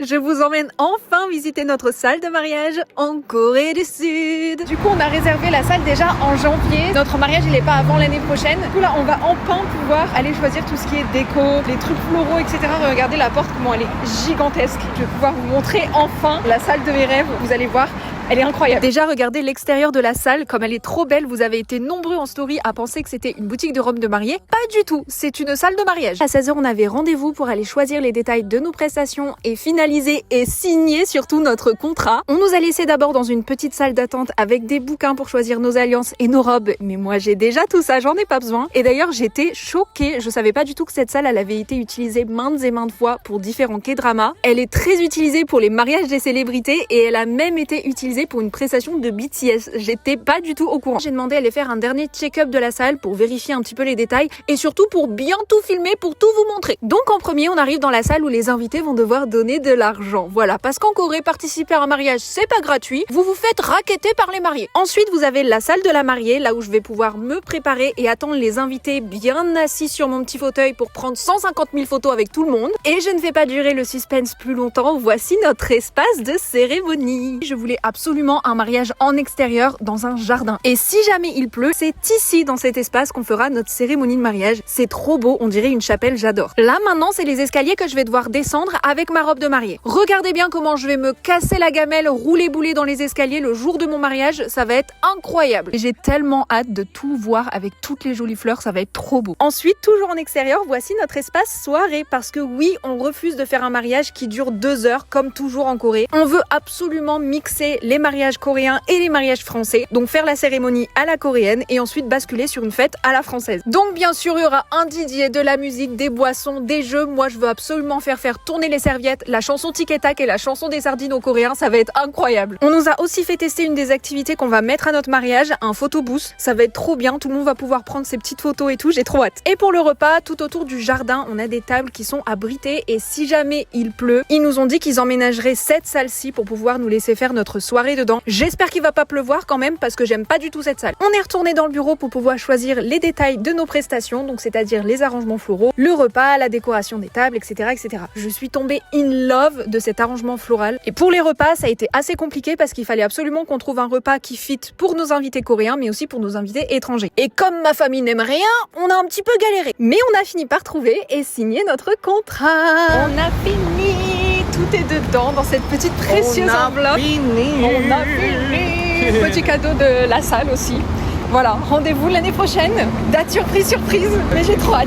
Je vous emmène enfin visiter notre salle de mariage en Corée du Sud. Du coup, on a réservé la salle déjà en janvier. Notre mariage, il n'est pas avant l'année prochaine. Du coup, là, on va enfin pouvoir aller choisir tout ce qui est déco, les trucs floraux, etc. Regardez la porte, comment elle est gigantesque. Je vais pouvoir vous montrer enfin la salle de mes rêves. Vous allez voir. Elle est incroyable. Déjà, regardez l'extérieur de la salle, comme elle est trop belle. Vous avez été nombreux en story à penser que c'était une boutique de robes de mariée. Pas du tout, c'est une salle de mariage. À 16h, on avait rendez-vous pour aller choisir les détails de nos prestations et finaliser et signer surtout notre contrat. On nous a laissé d'abord dans une petite salle d'attente avec des bouquins pour choisir nos alliances et nos robes. Mais moi, j'ai déjà tout ça, j'en ai pas besoin. Et d'ailleurs, j'étais choquée. Je savais pas du tout que cette salle, elle avait été utilisée maintes et maintes fois pour différents K-dramas. Elle est très utilisée pour les mariages des célébrités et elle a même été utilisée pour une prestation de BTS. J'étais pas du tout au courant. J'ai demandé à aller faire un dernier check-up de la salle pour vérifier un petit peu les détails et surtout pour bien tout filmer, pour tout vous montrer. Donc en premier, on arrive dans la salle où les invités vont devoir donner de l'argent. Voilà, parce qu'en Corée, participer à un mariage, c'est pas gratuit. Vous vous faites racketter par les mariés. Ensuite, vous avez la salle de la mariée, là où je vais pouvoir me préparer et attendre les invités bien assis sur mon petit fauteuil pour prendre 150 000 photos avec tout le monde. Et je ne fais pas durer le suspense plus longtemps. Voici notre espace de cérémonie. Je voulais absolument un mariage en extérieur dans un jardin. Et si jamais il pleut, c'est ici dans cet espace qu'on fera notre cérémonie de mariage. C'est trop beau, on dirait une chapelle, j'adore. Là maintenant, c'est les escaliers que je vais devoir descendre avec ma robe de mariée. Regardez bien comment je vais me casser la gamelle, rouler bouler dans les escaliers le jour de mon mariage, ça va être incroyable. J'ai tellement hâte de tout voir avec toutes les jolies fleurs, ça va être trop beau. Ensuite, toujours en extérieur, voici notre espace soirée parce que oui, on refuse de faire un mariage qui dure 2 heures comme toujours en Corée. On veut absolument mixer les mariages coréens et les mariages français. Donc faire la cérémonie à la coréenne et ensuite basculer sur une fête à la française. Donc bien sûr, il y aura un DJ, de la musique, des boissons, des jeux. Moi, je veux absolument faire tourner les serviettes, la chanson Tic et Tac et la chanson des sardines aux Coréens. Ça va être incroyable. On nous a aussi fait tester une des activités qu'on va mettre à notre mariage, un photo booth. Ça va être trop bien. Tout le monde va pouvoir prendre ses petites photos et tout. J'ai trop hâte. Et pour le repas, tout autour du jardin, on a des tables qui sont abritées et si jamais il pleut, ils nous ont dit qu'ils emménageraient cette salle-ci pour pouvoir nous laisser faire notre soirée dedans. J'espère qu'il va pas pleuvoir quand même parce que j'aime pas du tout cette salle. On est retourné dans le bureau pour pouvoir choisir les détails de nos prestations, donc c'est-à-dire les arrangements floraux, le repas, la décoration des tables, etc., etc. Je suis tombée in love de cet arrangement floral. Et pour les repas, ça a été assez compliqué parce qu'il fallait absolument qu'on trouve un repas qui fit pour nos invités coréens, mais aussi pour nos invités étrangers. Et comme ma famille n'aime rien, on a un petit peu galéré. Mais on a fini par trouver et signer notre contrat. On a fini. Tout est dedans dans cette petite précieuse enveloppe. On a fini. Petit cadeau de la salle aussi. Voilà, rendez-vous l'année prochaine. Date surprise, mais j'ai trop hâte.